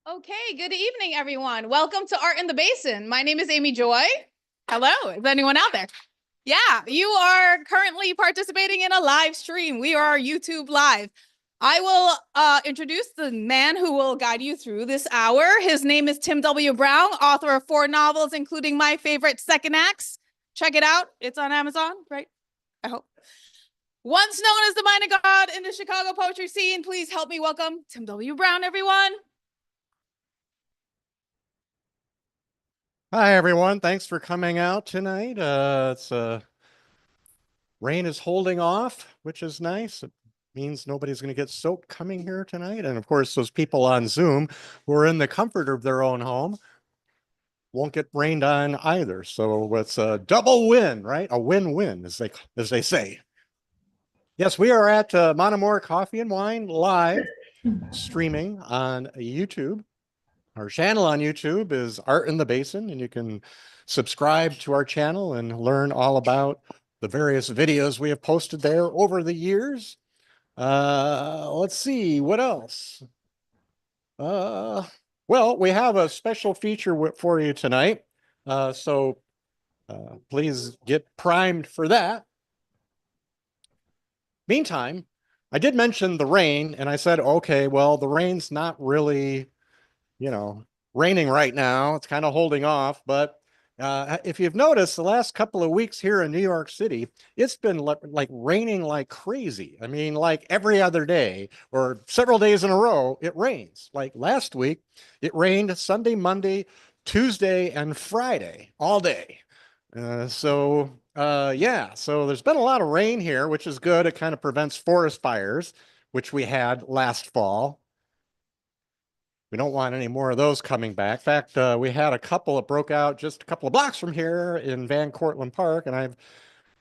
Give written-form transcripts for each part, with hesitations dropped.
Okay, good evening, everyone. Welcome to Art in the Basin. My name is Amy Joy. Hello, is anyone out there? Yeah, you are currently participating in a live stream. We are YouTube Live. I will introduce the man who will guide you through this hour. His name is Tim W. Brown, author of 4 novels, including my favorite, Second Acts. Check it out. It's on Amazon, right? I hope. Once known as the Mind of God in the Chicago poetry scene, please help me welcome Tim W. Brown, everyone. Hi, everyone. Thanks for coming out tonight. Rain is holding off, which is nice. It means nobody's going to get soaked coming here tonight. And of course, those people on Zoom who are in the comfort of their own home won't get rained on either. So it's a double win, right? A win-win, as they say. Yes, we are at Monomore Coffee and Wine live streaming on YouTube. Our channel on YouTube is Art in the Basin, and you can subscribe to our channel and learn all about the various videos we have posted there over the years. Let's see, what else? Well, we have a special feature for you tonight, so please get primed for that. Meantime, I did mention the rain, and I said, okay, well, the rain's not really raining right now. It's kind of holding off. But if you've noticed, the last couple of weeks here in New York City, it's been like raining like crazy. I mean, like every other day or several days in a row, it rains. Like last week, it rained Sunday, Monday, Tuesday, and Friday all day. Yeah, so there's been a lot of rain here, which is good. It kind of prevents forest fires, which we had last fall. We don't want any more of those coming back. In fact, we had a couple that broke out just a couple of blocks from here in Van Cortlandt Park, and I've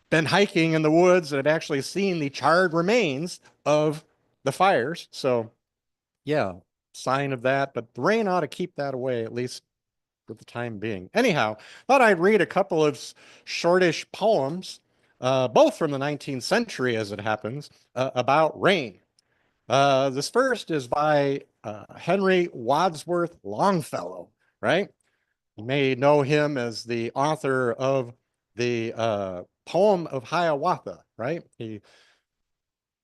been hiking in the woods and I've actually seen the charred remains of the fires. So, yeah, sign of that. But the rain ought to keep that away, at least for the time being. Anyhow, thought I'd read a couple of shortish poems, both from the 19th century, as it happens, about rain. This first is by Henry Wadsworth Longfellow, right? You may know him as the author of the poem of Hiawatha, right? He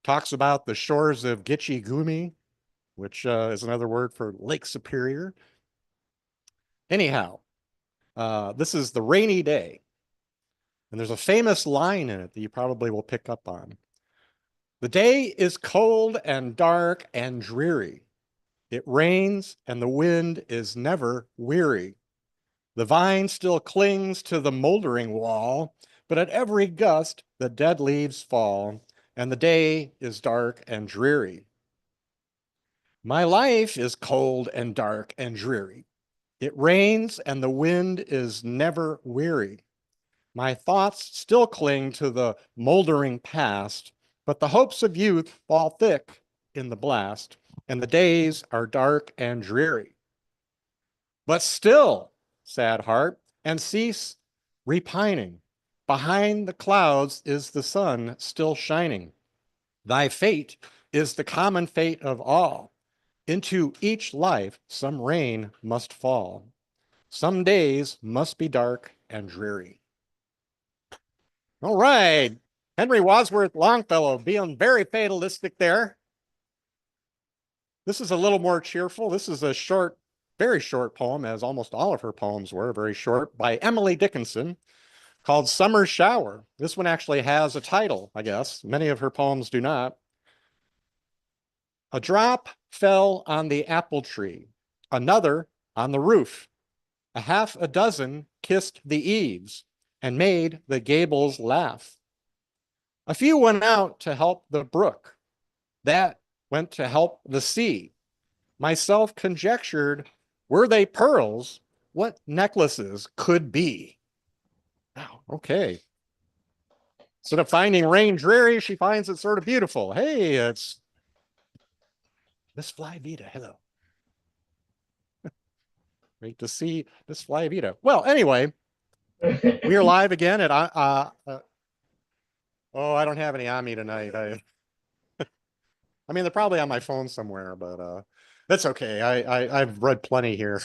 talks about the shores of Gitche Gumee, which is another word for Lake Superior. Anyhow, this is The Rainy Day. And there's a famous line in it that you probably will pick up on. The day is cold and dark and dreary. It rains and the wind is never weary. The vine still clings to the moldering wall, but at every gust the dead leaves fall, and the day is dark and dreary. My life is cold and dark and dreary. It rains and the wind is never weary. My thoughts still cling to the moldering past, but the hopes of youth fall thick in the blast, and the days are dark and dreary. But still, sad heart, and cease repining. Behind the clouds is the sun still shining. Thy fate is the common fate of all. Into each life some rain must fall. Some days must be dark and dreary. All right. Henry Wadsworth Longfellow being very fatalistic there. This is a little more cheerful. This is a short, very short poem, as almost all of her poems were, very short, by Emily Dickinson, called Summer Shower. This one actually has a title, I guess. Many of her poems do not. A drop fell on the apple tree, another on the roof. A half a dozen kissed the eaves and made the gables laugh. A few went out to help the brook. That went to help the sea. Myself conjectured, were they pearls, what necklaces could be? Wow, okay. Instead of finding rain dreary, she finds it sort of beautiful. Hey, it's Miss Fly Vita. Hello. Great to see Miss Fly Vita. Well, anyway, we are live again at oh, I don't have any on me tonight. I mean, they're probably on my phone somewhere, but That's okay. I've read plenty here.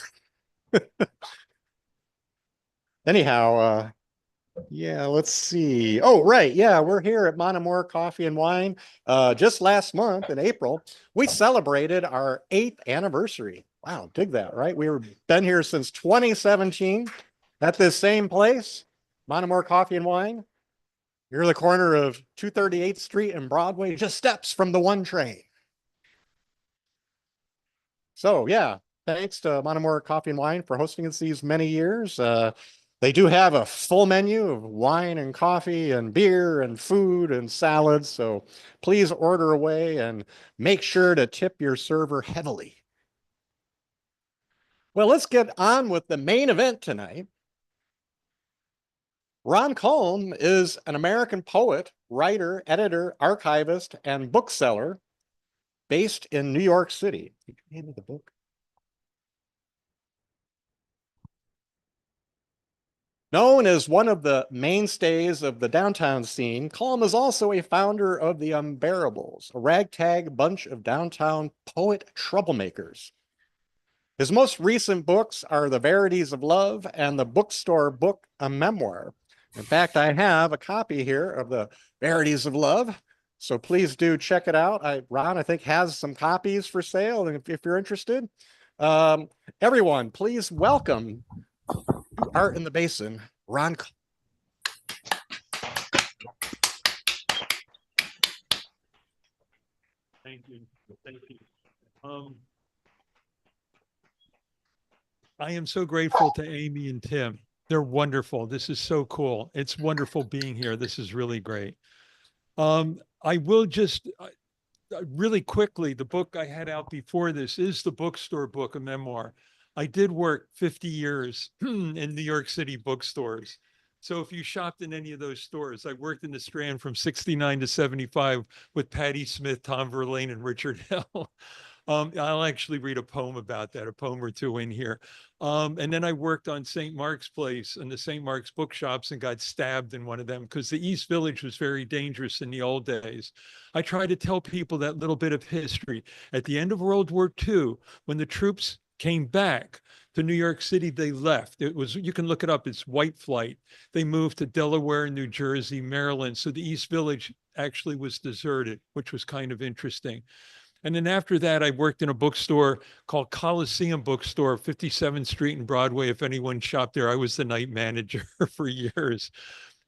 Anyhow, yeah, let's see. Oh, right. Yeah, we're here at Monomore Coffee and Wine. Just last month in April, we celebrated our 8th anniversary. Wow, dig that, right? Been here since 2017 at this same place, Monomore Coffee and Wine. You're the corner of 238th Street and Broadway, just steps from the 1 train. So yeah, thanks to Monomore Coffee and Wine for hosting us these many years. They do have a full menu of wine and coffee and beer and food and salads. So please order away and make sure to tip your server heavily. Well, let's get on with the main event tonight. Ron Kolm is an American poet, writer, editor, archivist, and bookseller based in New York City. Did you hand me the book? Known as one of the mainstays of the downtown scene, Kolm is also a founder of the Unbearables, a ragtag bunch of downtown poet troublemakers. His most recent books are The Verities of Love and the bookstore book, A Memoir. In fact, I have a copy here of The Verities of Love, so please do check it out. Ron, I think, has some copies for sale, and if you're interested. Everyone, please welcome Art in the Basin, Ron. Thank you. Thank you. I am so grateful to Amy and Tim. They're wonderful. This is so cool. It's wonderful being here. This is really great. I will just really quickly, the book I had out before this is the bookstore book, A Memoir. I did work 50 years in New York City bookstores. So if you shopped in any of those stores, I worked in the Strand from 69 to 75 with Patti Smith, Tom Verlaine, and Richard Hell. I'll actually read a poem about that, a poem or two in here. And then I worked on St. Mark's Place and the St. Mark's bookshops and got stabbed in one of them because the East Village was very dangerous in the old days. I try to tell people that little bit of history. At the end of World War II, when the troops came back to New York City, they left. It was, you can look it up, it's white flight. They moved to Delaware, New Jersey, Maryland. So the East Village actually was deserted, which was kind of interesting. And then after that, I worked in a bookstore called Coliseum Bookstore, 57th Street and Broadway. If anyone shopped there, I was the night manager for years.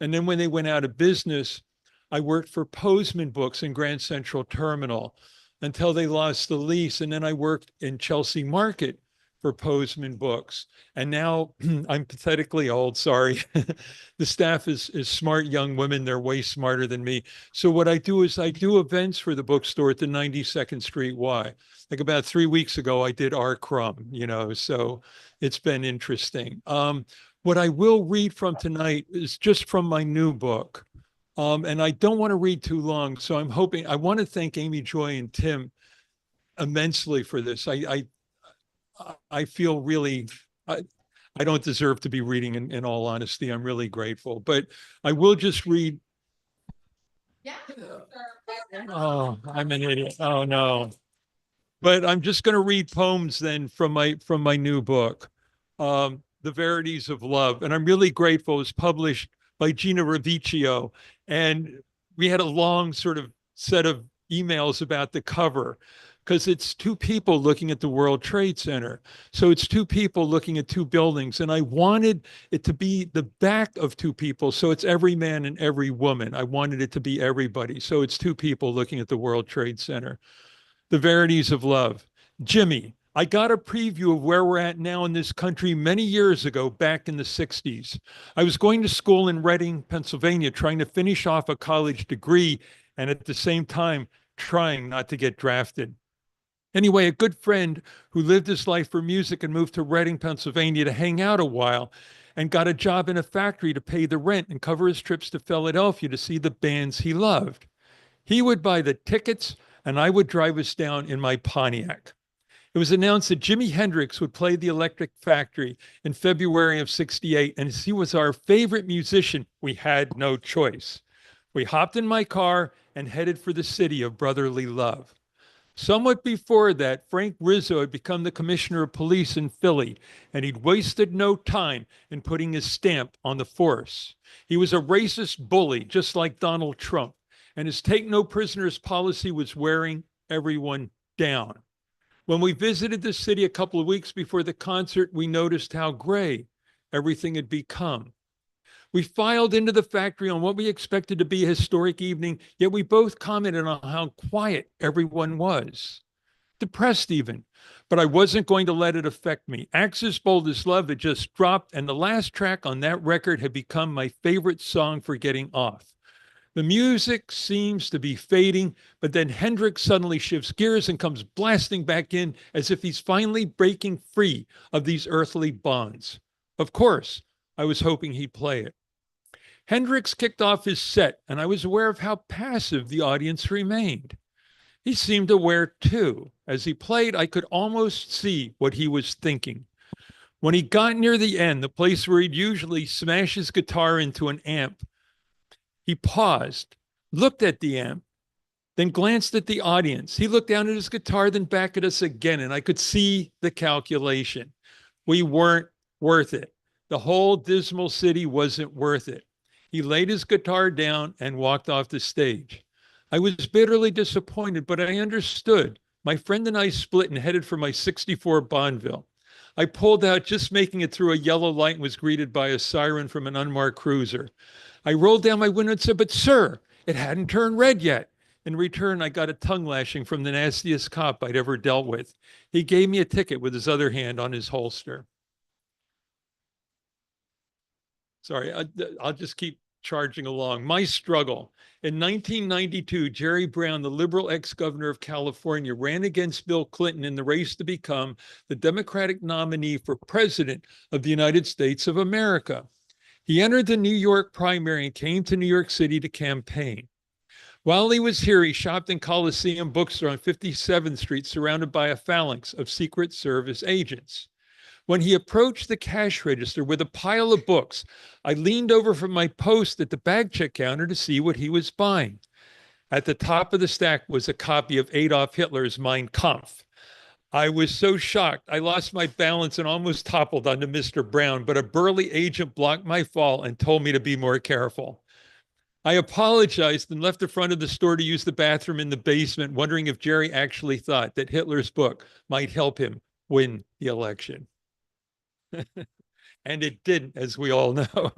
And then when they went out of business, I worked for Postman Books in Grand Central Terminal until they lost the lease. And then I worked in Chelsea Market for Postman Books. And now I'm pathetically old, sorry. The staff is smart young women. They're way smarter than me. So what I do is I do events for the bookstore at the 92nd Street Y. Like about 3 weeks ago, I did our crumb, you know, so it's been interesting. What I will read from tonight is just from my new book. And I don't want to read too long. So I'm hoping, I want to thank Amy Joy and Tim immensely for this. I feel really, I don't deserve to be reading in all honesty. I'm really grateful, but I will just read. Yeah. Oh, I'm an idiot. Oh no. But I'm just going to read poems then from my new book, The Verities of Love. And I'm really grateful. It's published by Gina Ravicchio. And we had a long sort of set of emails about the cover, because it's two people looking at the World Trade Center. So it's two people looking at two buildings. And I wanted it to be the back of two people. So it's every man and every woman. I wanted it to be everybody. So it's two people looking at the World Trade Center. The Verities of Love. Jimmy, I got a preview of where we're at now in this country many years ago, back in the 60s. I was going to school in Reading, Pennsylvania, trying to finish off a college degree and at the same time trying not to get drafted. Anyway, a good friend who lived his life for music and moved to Reading, Pennsylvania to hang out a while and got a job in a factory to pay the rent and cover his trips to Philadelphia to see the bands he loved. He would buy the tickets and I would drive us down in my Pontiac. It was announced that Jimi Hendrix would play the Electric Factory in February of '68, and as he was our favorite musician, we had no choice. We hopped in my car and headed for the city of brotherly love. Somewhat before that, Frank Rizzo had become the commissioner of police in Philly, and he'd wasted no time in putting his stamp on the force. He was a racist bully, just like Donald Trump, and his take no prisoners policy was wearing everyone down. When we visited the city a couple of weeks before the concert, we noticed how gray everything had become. We filed into the factory on what we expected to be a historic evening, yet we both commented on how quiet everyone was. Depressed even, but I wasn't going to let it affect me. Axis Bold as Love had just dropped, and the last track on that record had become my favorite song for getting off. The music seems to be fading, but then Hendrix suddenly shifts gears and comes blasting back in as if he's finally breaking free of these earthly bonds. Of course, I was hoping he'd play it. Hendrix kicked off his set, and I was aware of how passive the audience remained. He seemed aware too. As he played, I could almost see what he was thinking. When he got near the end, the place where he'd usually smash his guitar into an amp, he paused, looked at the amp, then glanced at the audience. He looked down at his guitar, then back at us again, and I could see the calculation. We weren't worth it. The whole dismal city wasn't worth it. He laid his guitar down and walked off the stage. I was bitterly disappointed, but I understood. My friend and I split and headed for my 64 Bonneville. I pulled out, just making it through a yellow light, and was greeted by a siren from an unmarked cruiser. I rolled down my window and said, "But sir, it hadn't turned red yet." In return, I got a tongue lashing from the nastiest cop I'd ever dealt with. He gave me a ticket with his other hand on his holster. Sorry, I'll just keep charging along. My struggle. In 1992, Jerry Brown, the liberal ex-governor of California, ran against Bill Clinton in the race to become the Democratic nominee for president of the United States of America. He entered the New York primary and came to New York City to campaign. While he was here, he shopped in Coliseum Bookstore on 57th Street, surrounded by a phalanx of Secret Service agents. When he approached the cash register with a pile of books, I leaned over from my post at the bag check counter to see what he was buying. At the top of the stack was a copy of Adolf Hitler's Mein Kampf. I was so shocked, I lost my balance and almost toppled onto Mr. Brown, but a burly agent blocked my fall and told me to be more careful. I apologized and left the front of the store to use the bathroom in the basement, wondering if Jerry actually thought that Hitler's book might help him win the election. And it didn't, as we all know.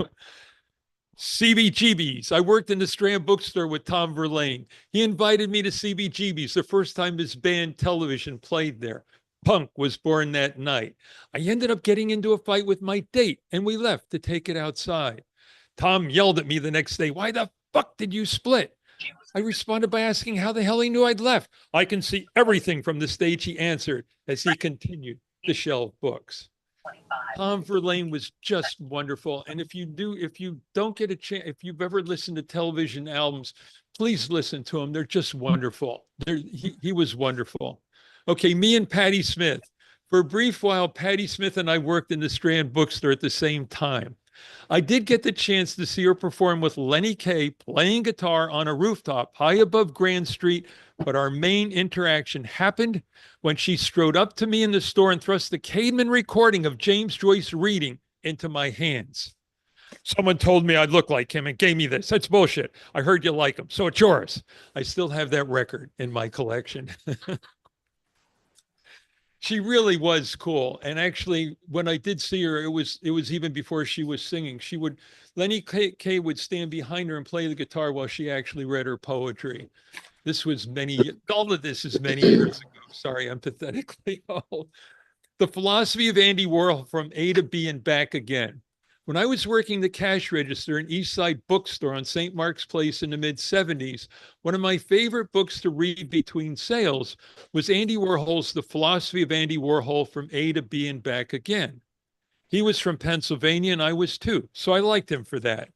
CBGB's. I worked in the Strand bookstore with Tom Verlaine. He invited me to CBGB's the first time his band Television played there. Punk was born that night. I ended up getting into a fight with my date, and we left to take it outside. Tom yelled at me the next day, "Why the fuck did you split?" I responded by asking how the hell he knew I'd left. "I can see everything from the stage," he answered as he continued to shelve books. Tom Verlaine was just wonderful. And if you don't get a chance, if you've ever listened to Television albums, please listen to him. They're just wonderful. He was wonderful. Okay, me and Patti Smith. For a brief while, Patti Smith and I worked in the Strand bookstore at the same time. I did get the chance to see her perform with Lenny Kaye playing guitar on a rooftop high above Grand Street, but our main interaction happened when she strode up to me in the store and thrust the Cademan recording of James Joyce reading into my hands. "Someone told me I'd look like him and gave me this. That's bullshit. I heard you like him, so it's yours." I still have that record in my collection. She really was cool. And actually, when I did see her, it was even before she was singing. Lenny Kaye would stand behind her and play the guitar while she actually read her poetry. All of this is many years ago. Sorry, I'm pathetically old. The Philosophy of Andy Warhol, From A to B and Back Again. When I was working the cash register in East Side Bookstore on St. Mark's Place in the mid-'70s, one of my favorite books to read between sales was Andy Warhol's The Philosophy of Andy Warhol, From A to B and Back Again. He was from Pennsylvania and I was too, so I liked him for that.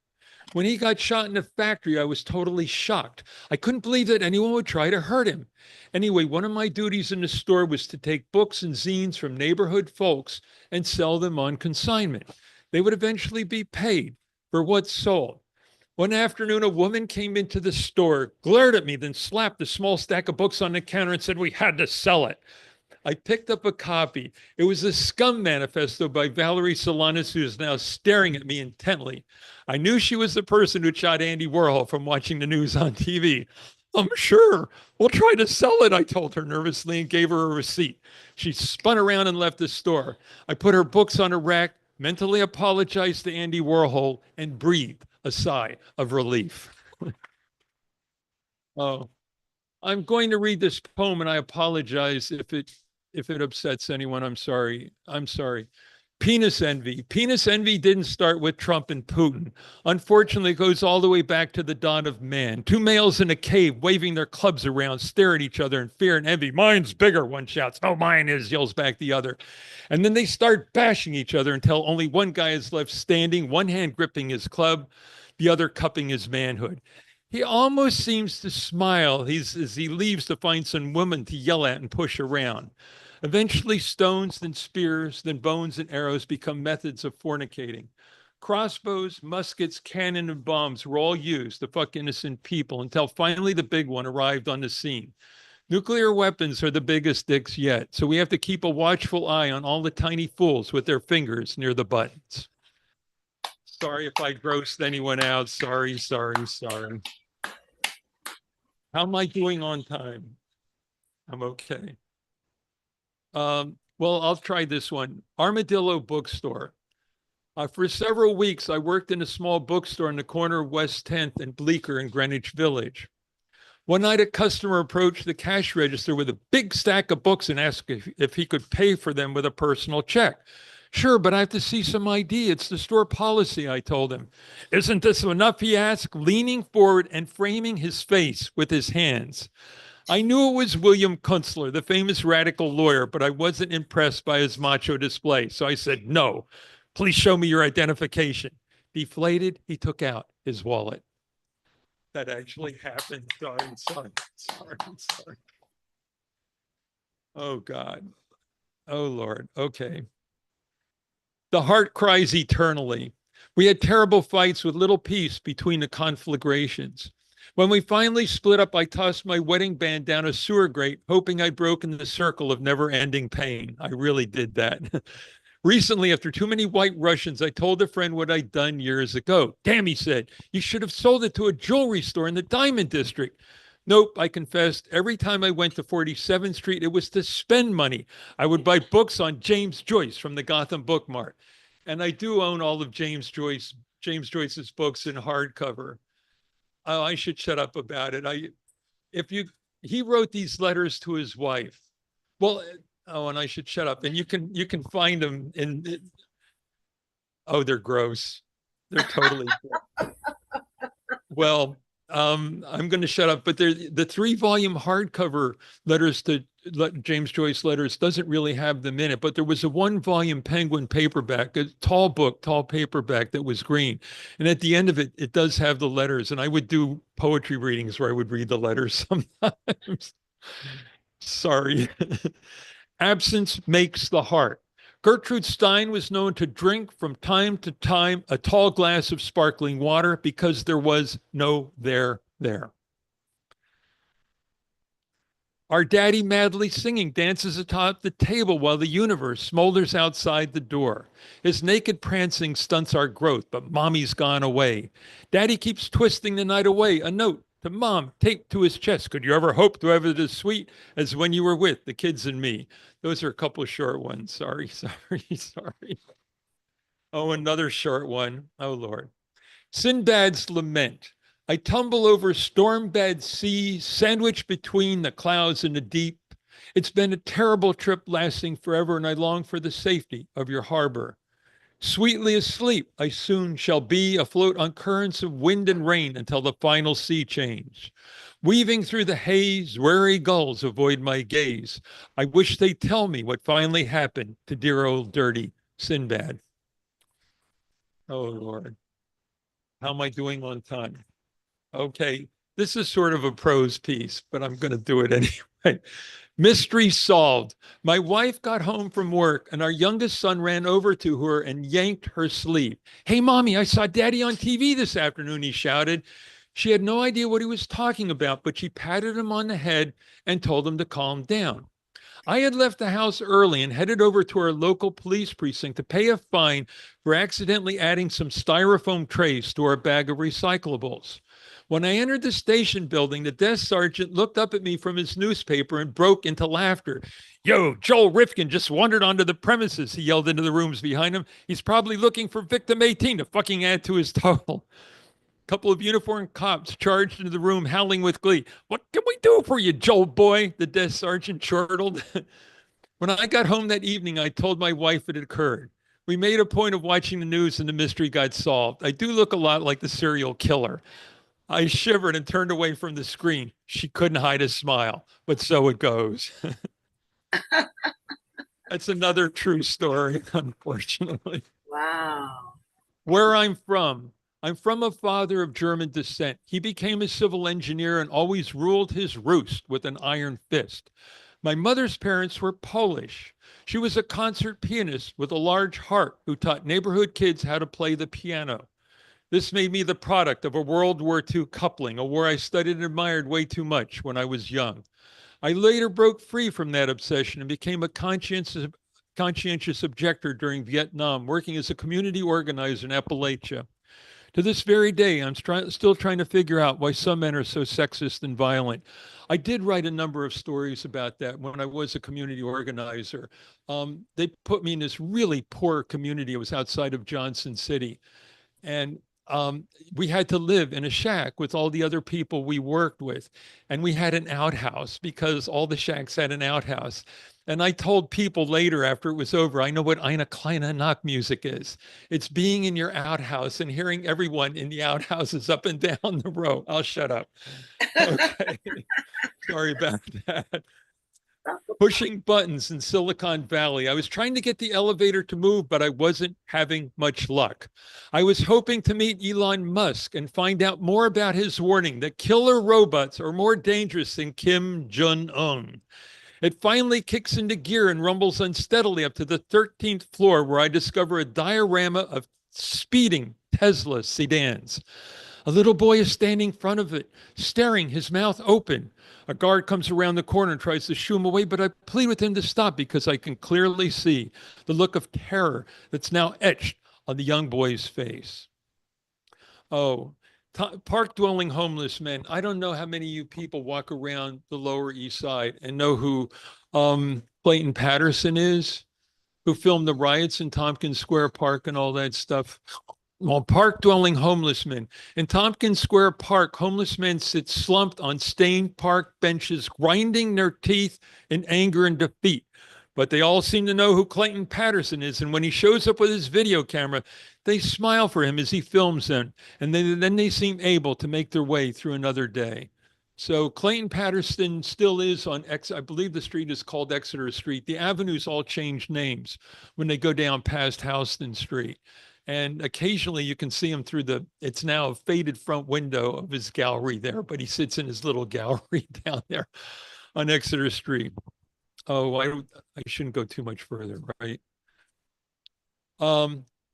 When he got shot in a factory, I was totally shocked. I couldn't believe that anyone would try to hurt him. Anyway, one of my duties in the store was to take books and zines from neighborhood folks and sell them on consignment. They would eventually be paid for what's sold. One afternoon, a woman came into the store, glared at me, then slapped a small stack of books on the counter and said we had to sell it. I picked up a copy. It was a Scum Manifesto by Valerie Solanas, who is now staring at me intently. I knew she was the person who shot Andy Warhol from watching the news on TV. I'm sure. We'll try to sell it, I told her nervously and gave her a receipt. She spun around and left the store. I put her books on a rack, mentally apologized to Andy Warhol, and breathed a sigh of relief. Oh, I'm going to read this poem, and I apologize if it upsets anyone. I'm sorry. I'm sorry. Penis envy. Penis envy didn't start with Trump and Putin. Unfortunately, it goes all the way back to the dawn of man. Two males in a cave waving their clubs around, stare at each other in fear and envy. Mine's bigger, one shouts. No, mine is, yells back the other. And then they start bashing each other until only one guy is left standing, one hand gripping his club, the other cupping his manhood. He almost seems to smile as he leaves to find some woman to yell at and push around. Eventually, stones, then spears, then bones and arrows become methods of fornicating. Crossbows, muskets, cannon, and bombs were all used to fuck innocent people until finally the big one arrived on the scene. Nuclear weapons are the biggest dicks yet, so we have to keep a watchful eye on all the tiny fools with their fingers near the buttons. Sorry if I grossed anyone out. Sorry. How am I doing on time? I'm okay. Well, I'll try this one. Armadillo Bookstore. For several weeks, I worked in a small bookstore in the corner of West 10th and Bleecker in Greenwich Village. One night, a customer approached the cash register with a big stack of books and asked if he could pay for them with a personal check. Sure, but I have to see some ID. It's the store policy, I told him. Isn't this enough, he asked, leaning forward and framing his face with his hands. I knew it was William Kunstler, the famous radical lawyer, but I wasn't impressed by his macho display. So I said, no, please show me your identification. Deflated, he took out his wallet. That actually happened. Sorry. Oh, God. Oh, Lord. Okay. The heart cries eternally. We had terrible fights with little peace between the conflagrations. When we finally split up, I tossed my wedding band down a sewer grate, hoping I'd broken the circle of never-ending pain. I really did that. Recently, after too many white Russians, I told a friend what I'd done years ago. Damn, he said, you should have sold it to a jewelry store in the Diamond District. Nope, I confessed. Every time I went to 47th Street, it was to spend money. I would buy books on James Joyce from the Gotham Book Mart. And I do own all of James Joyce's books in hardcover. Oh, I should shut up about it. He wrote these letters to his wife. Well, and I should shut up. And you can find them they're gross. They're totally gross. Well, I'm going to shut up, but the 3-volume hardcover letters to James Joyce letters doesn't really have them in it, but there was a 1-volume Penguin paperback, a tall paperback that was green. And at the end of it, it does have the letters. And I would do poetry readings where I would read the letters sometimes. Sorry. Absence makes the heart. Gertrude Stein was known to drink from time to time a tall glass of sparkling water because there was no there. Our daddy madly singing dances atop the table while the universe smolders outside the door. His naked prancing stunts our growth, but mommy's gone away. Daddy keeps twisting the night away, a note to mom taped to his chest. Could you ever hope to have it as sweet as when you were with the kids and me? Those are a couple of short ones. Sorry. Oh, another short one. Oh, Lord. Sinbad's Lament. I tumble over storm-bed seas, sandwiched between the clouds and the deep. It's been a terrible trip lasting forever, and I long for the safety of your harbor. Sweetly asleep, I soon shall be, afloat on currents of wind and rain until the final sea change. Weaving through the haze, wary gulls avoid my gaze. I wish they'd tell me what finally happened to dear old dirty Sinbad. Oh, Lord. How am I doing on time? Okay, this is sort of a prose piece, but I'm going to do it anyway. Mystery solved. My wife got home from work and our youngest son ran over to her and yanked her sleeve. Hey, mommy, I saw daddy on TV this afternoon, he shouted. She had no idea what he was talking about, but she patted him on the head and told him to calm down. I had left the house early and headed over to our local police precinct to pay a fine for accidentally adding some styrofoam trays to our bag of recyclables. When I entered the station building, the desk sergeant looked up at me from his newspaper and broke into laughter. Yo, Joel Rifkin just wandered onto the premises, he yelled into the rooms behind him. He's probably looking for victim 18 to fucking add to his total. Couple of uniformed cops charged into the room, howling with glee. What can we do for you, Joel boy? The desk sergeant chortled. When I got home that evening, I told my wife it had occurred. We made a point of watching the news and the mystery got solved. I do look a lot like the serial killer. I shivered and turned away from the screen. She couldn't hide a smile, but so it goes. That's another true story, unfortunately. Wow. Where I'm from a father of German descent. He became a civil engineer and always ruled his roost with an iron fist. My mother's parents were Polish. She was a concert pianist with a large heart who taught neighborhood kids how to play the piano. This made me the product of a World War II coupling, a war I studied and admired way too much when I was young. I later broke free from that obsession and became a conscientious objector during Vietnam, working as a community organizer in Appalachia. To this very day, I'm still trying to figure out why some men are so sexist and violent. I did write a number of stories about that when I was a community organizer. They put me in this really poor community. It was outside of Johnson City. And we had to live in a shack with all the other people we worked with. And we had an outhouse because all the shacks had an outhouse. And I told people later after it was over, I know what Eine Kleine Nacht music is. It's being in your outhouse and hearing everyone in the outhouses up and down the row. I'll shut up. Okay. Sorry about that. Pushing buttons in Silicon Valley. I was trying to get the elevator to move, but I wasn't having much luck. I was hoping to meet Elon Musk and find out more about his warning that killer robots are more dangerous than Kim Jong-un. It finally kicks into gear and rumbles unsteadily up to the 13th floor, where I discover a diorama of speeding Tesla sedans. A little boy is standing in front of it, staring, his mouth open. A guard comes around the corner and tries to shoo him away, but I plead with him to stop because I can clearly see the look of terror that's now etched on the young boy's face. Oh, park-dwelling homeless men. I don't know how many of you people walk around the Lower East Side and know who Clayton Patterson is, who filmed the riots in Tompkins Square Park and all that stuff. Well, park-dwelling homeless men. In Tompkins Square Park, homeless men sit slumped on stained park benches, grinding their teeth in anger and defeat. But they all seem to know who Clayton Patterson is. And when he shows up with his video camera, they smile for him as he films them. And then they seem able to make their way through another day. So Clayton Patterson still is on I believe the street is called Exeter Street. The avenues all change names when they go down past Houston Street. And occasionally you can see him through it's now a faded front window of his gallery there, but he sits in his little gallery down there on Exeter Street. Oh, I shouldn't go too much further, right?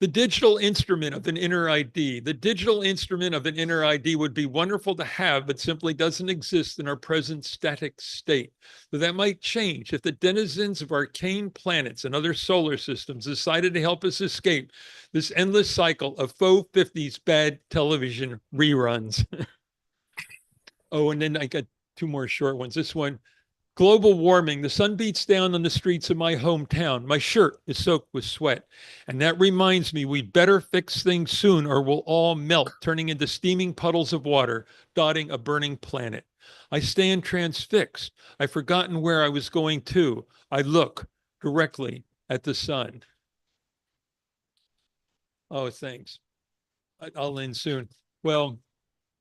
The digital instrument of an inner ID. The digital instrument of an inner ID would be wonderful to have, but simply doesn't exist in our present static state. But that might change if the denizens of arcane planets and other solar systems decided to help us escape this endless cycle of faux 50s bad television reruns. Oh, and then I got two more short ones. This one. Global warming. The sun beats down on the streets of my hometown. My shirt is soaked with sweat. And that reminds me, we better fix things soon or we'll all melt, turning into steaming puddles of water, dotting a burning planet. I stand transfixed. I've forgotten where I was going to. I look directly at the sun. Oh, thanks. I'll end soon. Well,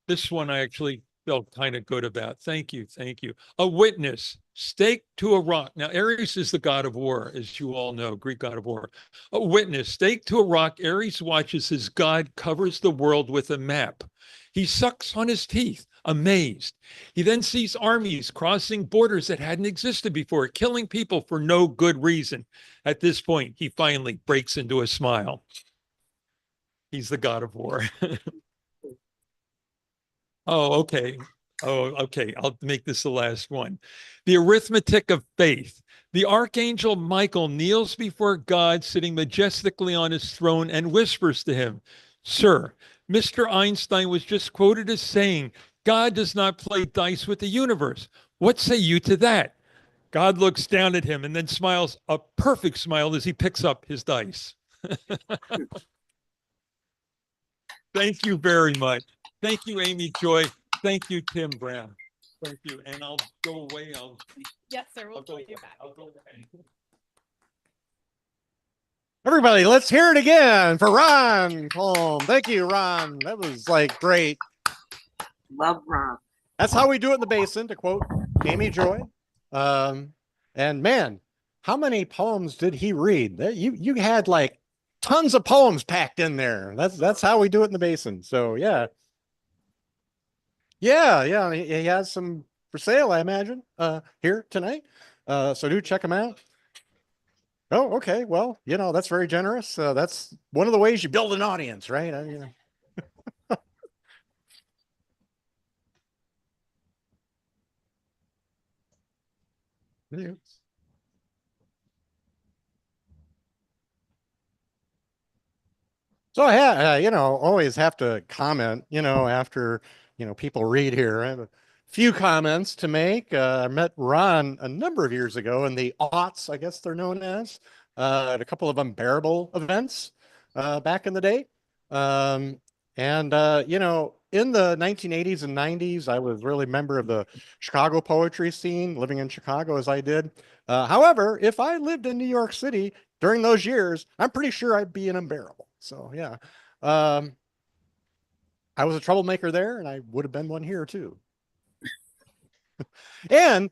this one I actually felt kind of good about. Thank you. Thank you. A witness staked to a rock. Now, Ares is the god of war, as you all know, Greek god of war. A witness staked to a rock. Ares watches as God covers the world with a map. He sucks on his teeth. amazed. He then sees armies crossing borders that hadn't existed before, killing people for no good reason. At this point, he finally breaks into a smile. He's the god of war. Oh, okay. Oh, okay. I'll make this the last one. The arithmetic of faith. The archangel Michael kneels before God, sitting majestically on his throne, and whispers to him, "Sir, Mr. Einstein was just quoted as saying, God does not play dice with the universe. What say you to that?" God looks down at him and then smiles a perfect smile as he picks up his dice. Thank you very much. Thank you, Amy Joy. Thank you, Tim Brown. Thank you. And I'll go away. Yes, sir. We'll I'll go call you back. I'll go away. Everybody, let's hear it again for Ron Kolm. Thank you, Ron. That was like great. Love Ron. That's how we do it in the Basin, to quote Amy Joy. And man, how many poems did he read? You had like tons of poems packed in there. That's how we do it in the Basin. So yeah. Yeah. He has some for sale, I imagine, here tonight. So do check them out. Oh, okay. Well, that's very generous. That's one of the ways you build an audience, right? So I had, always have to comment, after, people read here. I have a few comments to make. I met Ron a number of years ago in the aughts, I guess they're known as, at a couple of Unbearable events back in the day. In the 1980s and 90s, I was really a member of the Chicago poetry scene, living in Chicago as I did. However, if I lived in New York City during those years, I'm pretty sure I'd be an Unbearable. So yeah, I was a troublemaker there, and I would have been one here too. And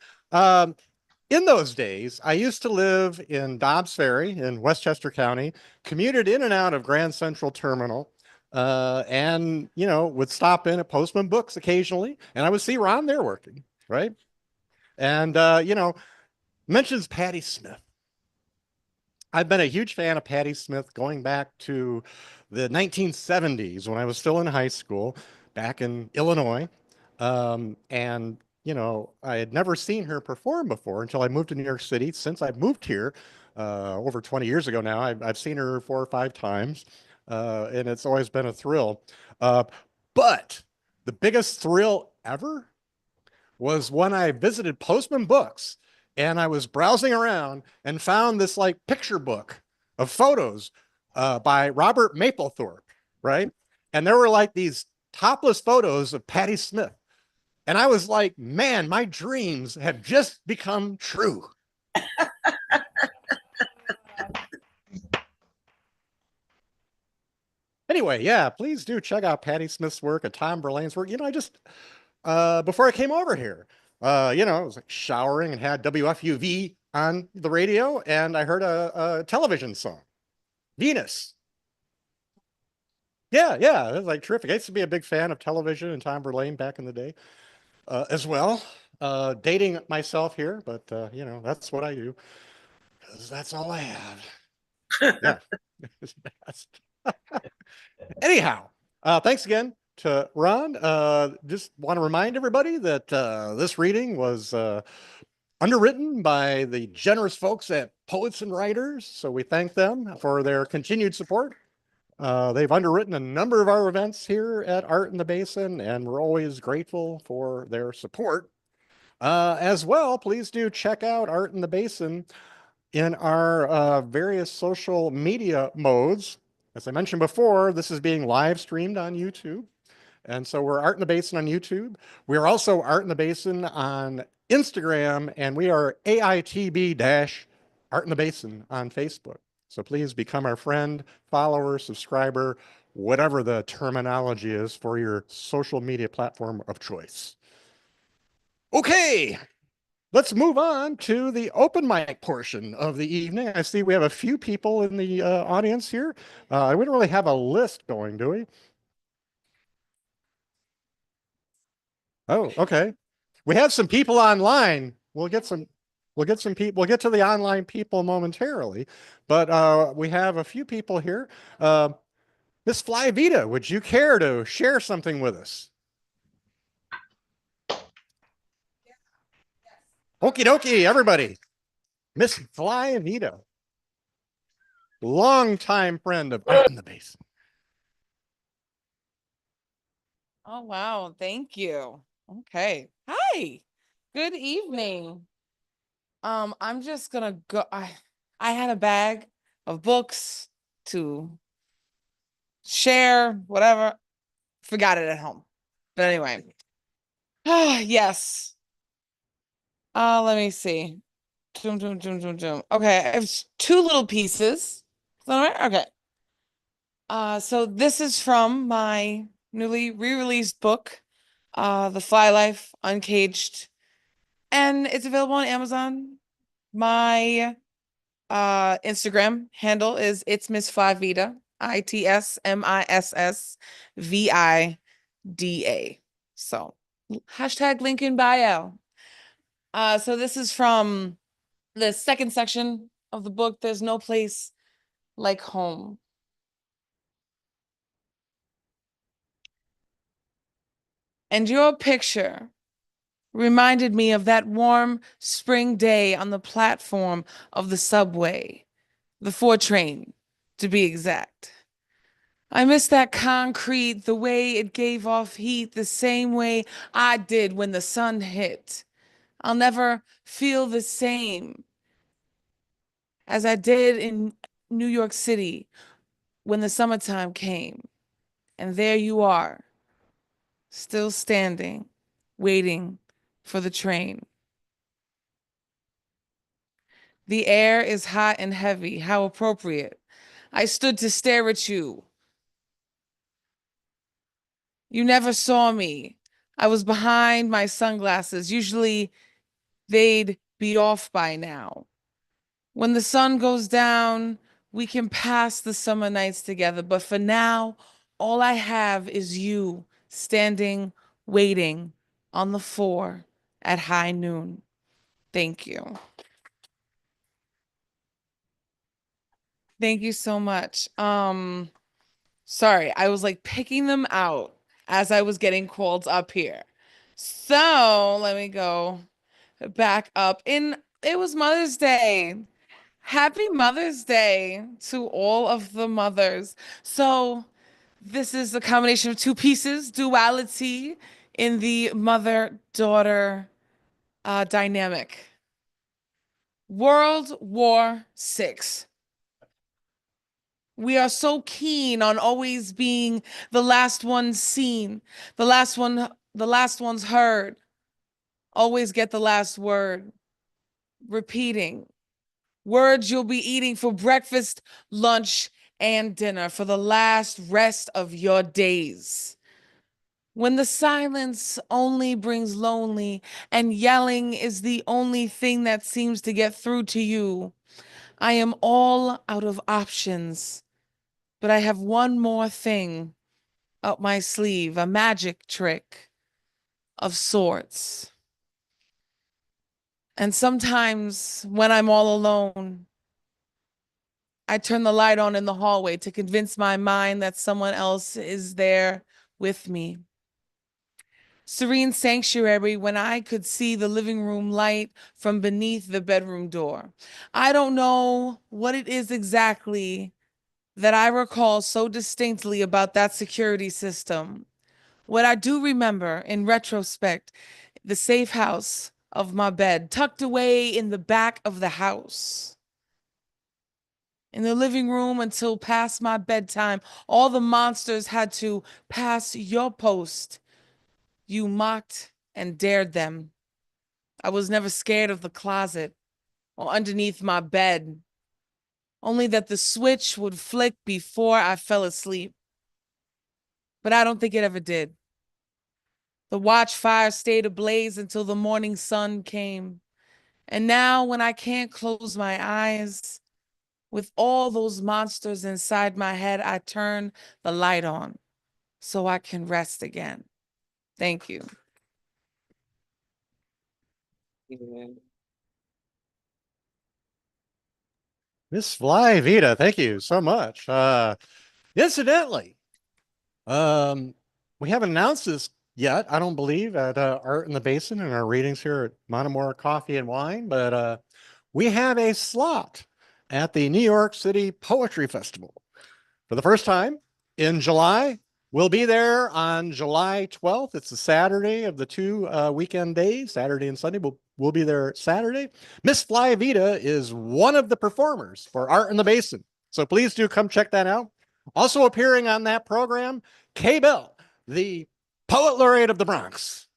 in those days, I used to live in Dobbs Ferry in Westchester County, commuted in and out of Grand Central Terminal, and would stop in at Postman Books occasionally, and I would see Ron there working, right? And mentions Patti Smith. I've been a huge fan of Patti Smith going back to the 1970s when I was still in high school back in Illinois. And I had never seen her perform before until I moved to New York City. Since I moved here over 20 years ago now, I've seen her 4 or 5 times, and it's always been a thrill. But the biggest thrill ever was when I visited Postman Books, and I was browsing around and found this like picture book of photos by Robert Mapplethorpe, right? And there were like these topless photos of Patti Smith. And I was like, man, my dreams have just become true. Anyway, yeah, please do check out Patti Smith's work and Tom Verlaine's work. I just, before I came over here, I was like showering and had WFUV on the radio, and I heard a television song, Venus. Yeah, it was like terrific. I used to be a big fan of television and Tom Verlaine back in the day as well. Dating myself here, but that's what I do because that's all I have. Yeah. Anyhow, thanks again to Ron. Just want to remind everybody that this reading was underwritten by the generous folks at Poets and Writers. So we thank them for their continued support. They've underwritten a number of our events here at Art in the Basin, and we're always grateful for their support. As well, please do check out Art in the Basin in our various social media modes. As I mentioned before, this is being live streamed on YouTube. And so we're Art in the Basin on YouTube. We're also Art in the Basin on Instagram, and we are AITB-Art in the Basin on Facebook. So please become our friend, follower, subscriber, whatever the terminology is for your social media platform of choice. Okay, let's move on to the open mic portion of the evening. I see we have a few people in the audience here. I wouldn't really have a list going, do we? Oh, okay. We have some people online. We'll get some people. We'll get to the online people momentarily, but we have a few people here. Miss Flyvita, would you care to share something with us? Okie dokie, everybody. Miss Flyvita, longtime friend of Art in the Basin. Oh, wow. Thank you. Okay. Hi. Good evening. I'm just gonna go. I had a bag of books to share, whatever. Forgot it at home. But anyway. Yes. Let me see. Okay, I have two little pieces. Is that all right? Okay. So this is from my newly re-released book, The Fly Life Uncaged, and it's available on Amazon. My Instagram handle is It's Miss Flyvita, ITSMISSVIDA. So hashtag link in bio. So this is from the second section of the book. There's no place like home. And your picture reminded me of that warm spring day on the platform of the subway, the 4 train, to be exact. I miss that concrete, the way it gave off heat, the same way I did when the sun hit. I'll never feel the same as I did in New York City when the summertime came. And there you are, still standing, waiting for the train. The air is hot and heavy. How appropriate. I stood to stare at you. You never saw me. I was behind my sunglasses. Usually they'd be off by now. When the sun goes down, we can pass the summer nights together. But for now, all I have is you standing, waiting on the 4 at high noon. Thank you. Thank you so much. Sorry, I was like picking them out as I was getting called up here. So let me go back up. It was Mother's Day. Happy Mother's Day to all of the mothers. So this is a combination of 2 pieces, duality in the mother-daughter dynamic. World War VI. We are so keen on always being the last one seen, the last one's heard. Always get the last word. Repeating. Words you'll be eating for breakfast, lunch, and dinner for the last rest of your days. When the silence only brings lonely and yelling is the only thing that seems to get through to you, I am all out of options. But I have one more thing up my sleeve, a magic trick of sorts. And sometimes when I'm all alone, I turn the light on in the hallway to convince my mind that someone else is there with me. Serene sanctuary when I could see the living room light from beneath the bedroom door. I don't know what it is exactly that I recall so distinctly about that security system. What I do remember in retrospect, the safe house of my bed, tucked away in the back of the house. In the living room until past my bedtime, all the monsters had to pass your post. You mocked and dared them. I was never scared of the closet or underneath my bed, only that the switch would flick before I fell asleep. But I don't think it ever did. The watchfire stayed ablaze until the morning sun came. And now when I can't close my eyes, with all those monsters inside my head, I turn the light on so I can rest again. Thank you. Miss Fly Vita, thank you so much. Incidentally, um, we haven't announced this yet, I don't believe, at Art in the Basin in our readings here at Monomora Coffee and Wine, but we have a slot at the New York City Poetry Festival for the first time in July. We'll be there on July 12th. It's the Saturday of the two weekend days, Saturday and Sunday. We'll be there Saturday. Miss Fly Vita is one of the performers for Art in the Basin. So please do come check that out. Also appearing on that program, Kay Bell, the Poet Laureate of the Bronx.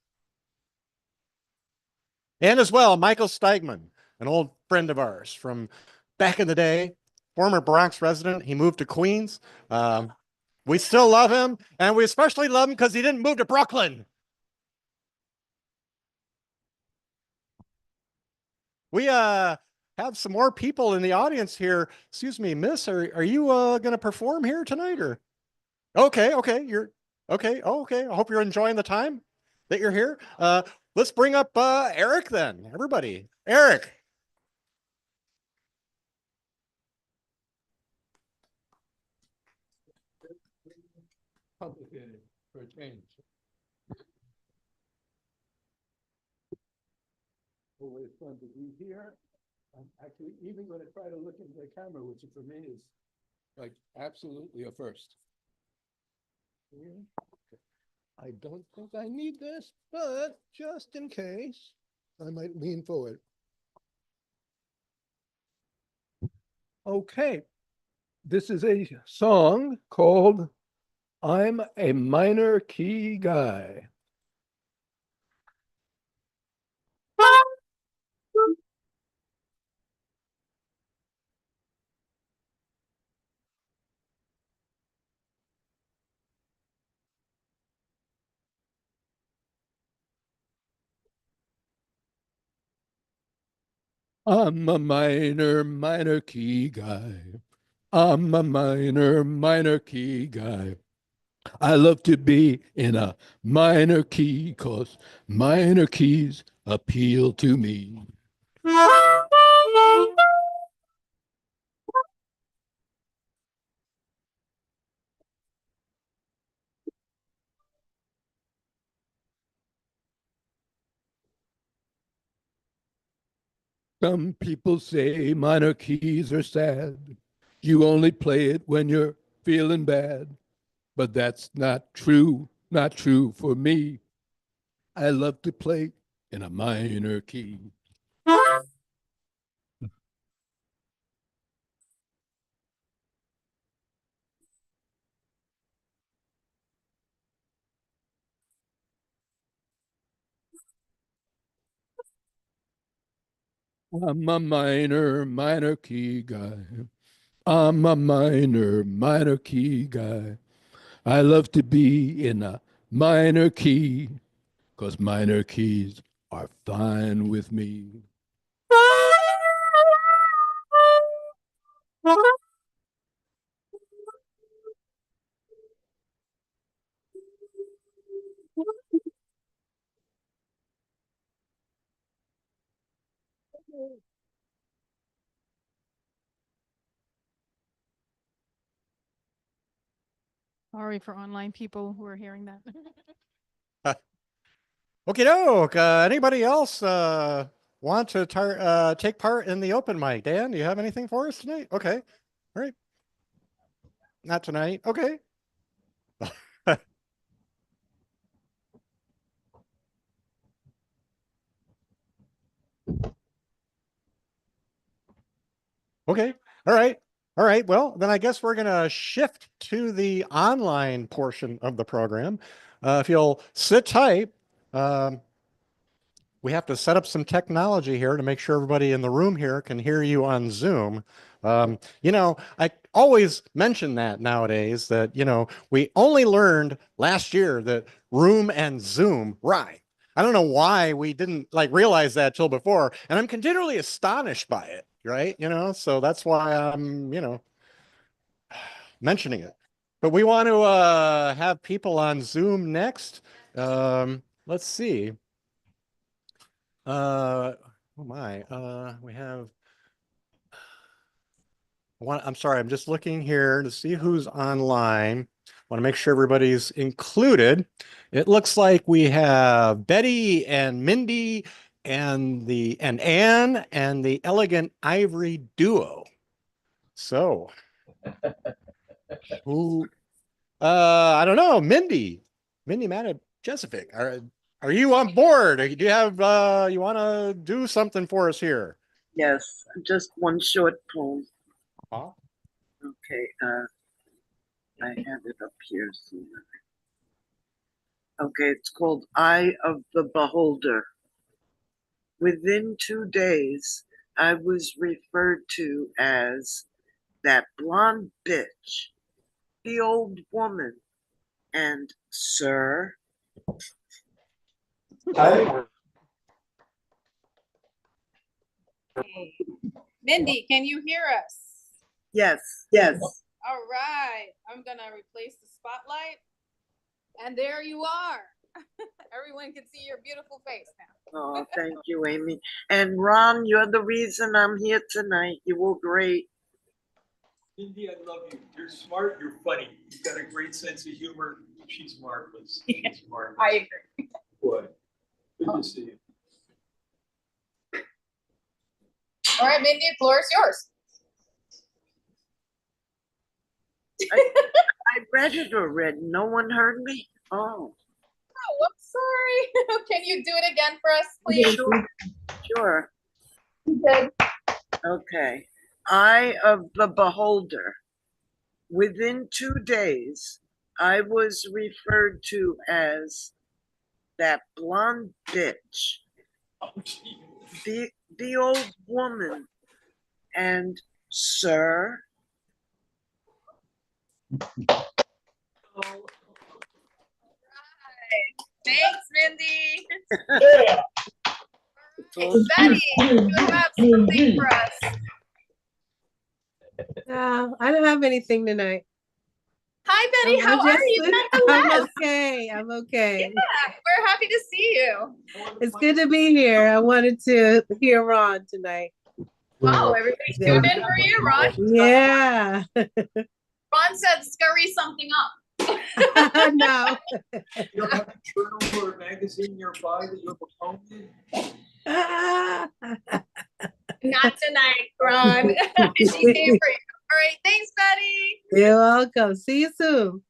And as well, Michael Steigman, an old friend of ours from back in the day, former Bronx resident. He moved to Queens. We still love him, and we especially love him because he didn't move to Brooklyn. We have some more people in the audience here. Excuse me, miss, are you going to perform here tonight? Or okay, you're okay. Oh, okay. I hope you're enjoying the time that you're here. Let's bring up Eric then. Everybody. Eric. Complicated for a change. Always fun to be here. I'm actually even going to try to look into the camera, which for me is like absolutely a first. I don't think I need this, but just in case, I might lean forward. Okay, this is a song called I'm a Minor Key Guy. I'm a minor key guy. I'm a minor key guy. I love to be in a minor key because minor keys appeal to me. Some people say minor keys are sad. You only play it when you're feeling bad. But that's not true for me. I love to play in a minor key. I'm a minor key guy. I'm a minor key guy. I love to be in a minor key because minor keys are fine with me. Sorry for online people who are hearing that. Okay, doke. Anybody else want to take part in the open mic? Dan, do you have anything for us tonight? Okay. All right. Not tonight. Okay. Okay. All right. All right. Well, then I guess we're going to shift to the online portion of the program. If you'll sit tight, um, we have to set up some technology here to make sure everybody in the room here can hear you on Zoom. I always mention that nowadays that, we only learned last year that Room and Zoom rhyme. I don't know why we didn't realize that till before. And I'm continually astonished by it, right? So that's why I'm, mentioning it. But we want to have people on Zoom next. Let's see. Oh my, we have I'm sorry, I'm just looking here to see who's online. Want to make sure everybody's included. It looks like we have Betty and Mindy and Anne and the Elegant Ivory Duo. So who I don't know, Mindy Chesapeake. Are you on board? Do you have you want to do something for us here? Yes, just one short poem. Huh? Okay, I have it up here somewhere. Okay, it's called Eye of the Beholder. Within 2 days, I was referred to as that blonde bitch, the old woman, and sir. Mindy, can you hear us? Yes, yes. All right, I'm gonna replace the spotlight. And there you are. Everyone can see your beautiful face now. Oh, thank you, Amy. And Ron, you're the reason I'm here tonight. You were great. Mindy, I love you. You're smart. You're funny. You've got a great sense of humor. She's marvelous. She's marvelous. I agree. Boy, good to see you. All right, Mindy, the floor is yours. I read it already. No one heard me? Oh. Oh, I'm sorry. Can you do it again for us, please? Sure. Okay. Okay. Eye of the Beholder. Within 2 days, I was referred to as that blonde bitch, the old woman, and sir. Thanks, Mindy. Betty, you have something for us. I don't have anything tonight. Hi, Betty. How are you? I'm okay. I'm okay. Yeah, we're happy to see you. It's good to be here. I wanted to hear Ron tonight. Oh, everybody's tuned in for you, Ron. Yeah. Ron said scurry something up. No. You don't have a journal or a magazine nearby that you have a poem in? Not tonight, Ron. She came for you. All right, thanks, Betty. You're welcome. See you soon.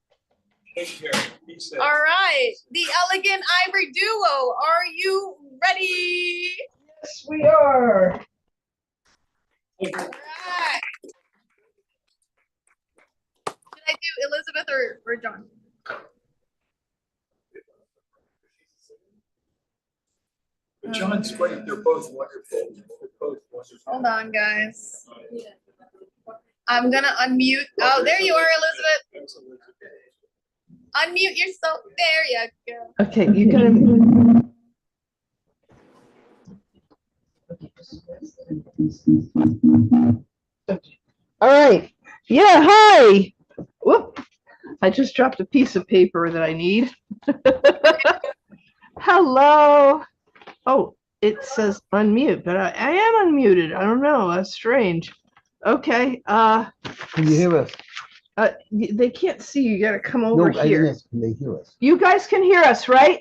Take care. Be safe. All right, the Elegant Ivory Duo, are you ready? Yes, we are. All right. Should I do Elizabeth or John? But John's great. They're both wonderful. They're both wonderful. Hold on, guys. I'm gonna unmute. Oh, there you are, Elizabeth. Unmute yourself. There you go. Okay, you gotta. All right. Yeah, hi. Whoop. I just dropped a piece of paper that I need. Hello. Oh, it says unmute, but I am unmuted. I don't know. That's strange. Okay. Can you hear us? They can't see you. You gotta come over No, here. yes, can they hear us? You guys can hear us, right?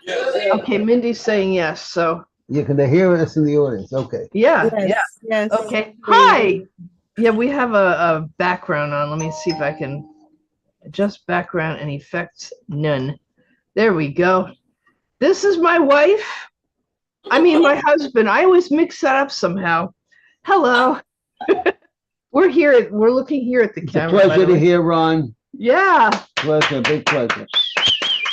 Yes. Okay, Mindy's saying yes, so Yeah, can they hear us in the audience? Okay. yeah, Yes. okay. Hi. Yeah, we have a background on. Let me see if I can adjust background and effects. None. There we go. This is my wife. I mean, my husband. I always mix that up somehow. Hello. We're here. We're looking here at the It's a camera. by pleasure the to way. hear, Ron. Yeah. Pleasure, big pleasure.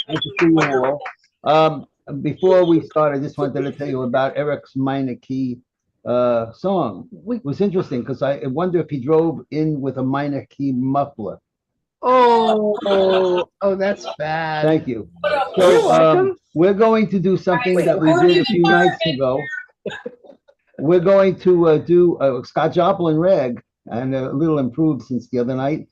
Nice to see you all. Before we start, I just wanted to tell you about Eric's minor key song. It was interesting because I wonder if he drove in with a minor key muffler. Oh, that's bad. Thank you. You're So welcome. we're going to do something that we did a few nights ago. We're going to do a Scott Joplin rag, and a little improved since the other night.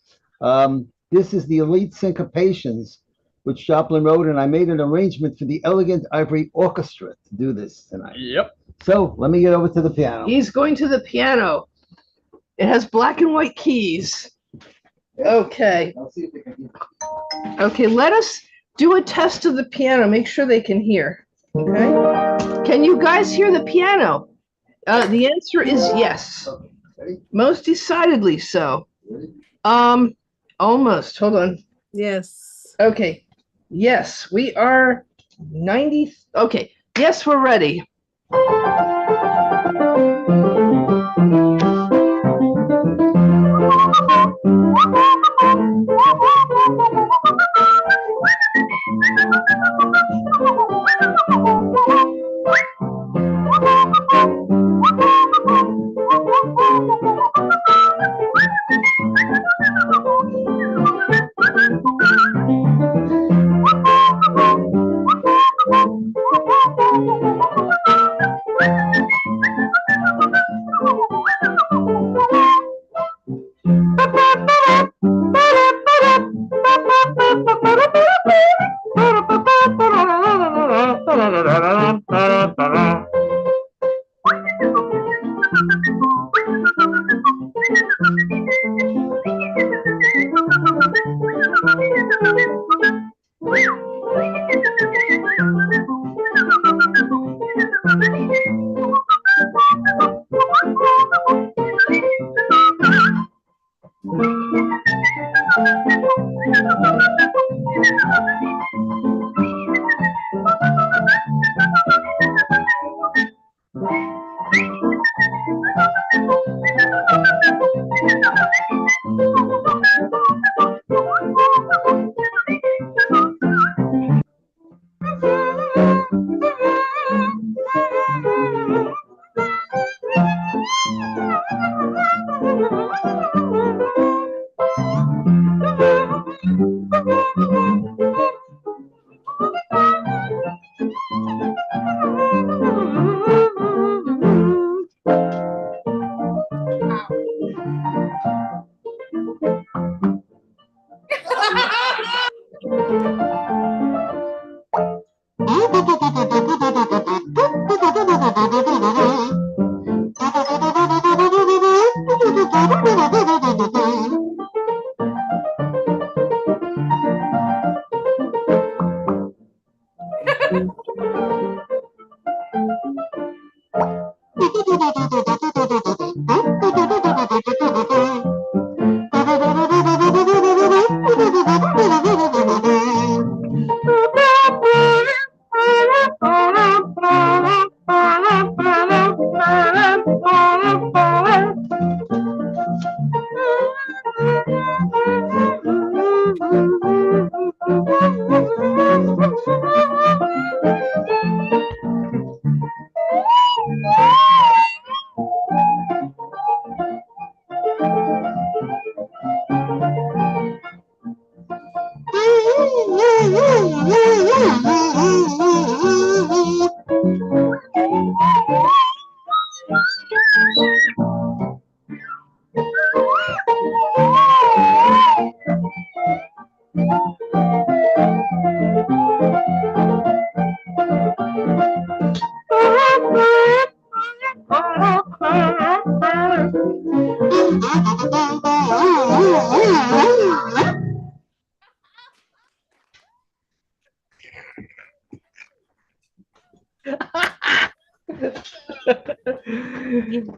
This is the Elite Syncopations which Joplin wrote, and I made an arrangement for the Elegant Ivory Orchestra to do this tonight. Yep. So let me get over to the piano. He's going to the piano. It has black and white keys. Okay. I'll see if they can hear. Okay, let us do a test of the piano. Make sure they can hear. Okay. Can you guys hear the piano? The answer is yes. Okay. Ready? Most decidedly so. Ready? Almost. Hold on. Yes. Okay. Yes, we are 90. Okay. Yes, we're ready.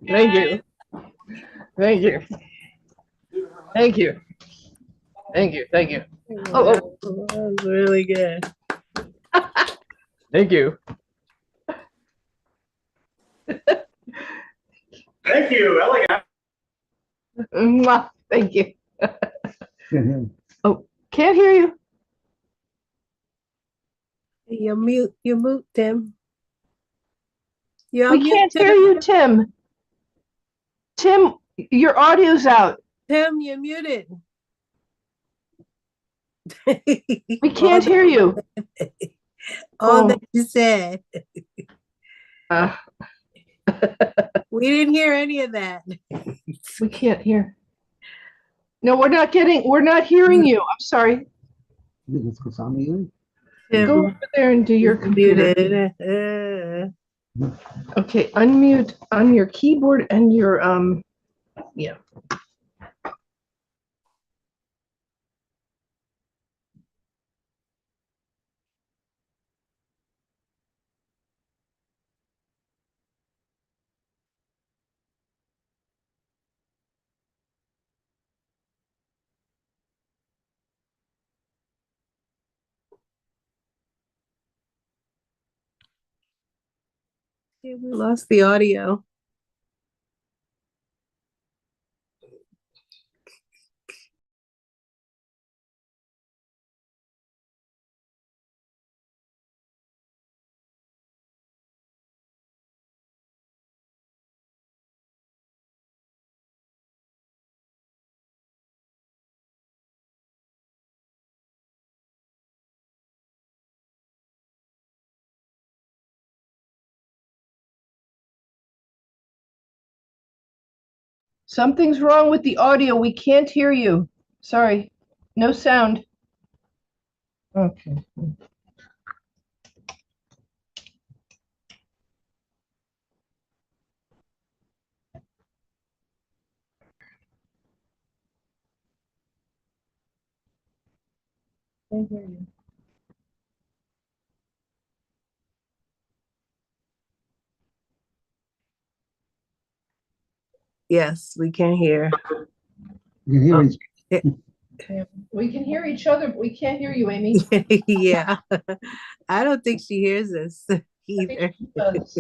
Thank you. Thank you. Thank you. Thank you. Thank you. Oh, That was really good. thank you. Thank you, elegant. Mwah. Thank you. Oh, can't hear you. You mute, Tim. You We unmute, can't hear you, Tim. Tim, your audio's out. Tim, you're muted. We can't hear you. All Oh. that you said. We didn't hear any of that. We can't hear. No, we're not hearing you. I'm sorry. Let's go Sami in. Go over there and do your computer. Muted. Okay, unmute on your keyboard and your yeah. We lost the audio. Something's wrong with the audio. We can't hear you. Sorry. No sound. Okay. Can't hear you. Yes, we can hear. You hear Oh. it? We can hear each other, but we can't hear you, Amy. Yeah. I don't think she hears us either. She does.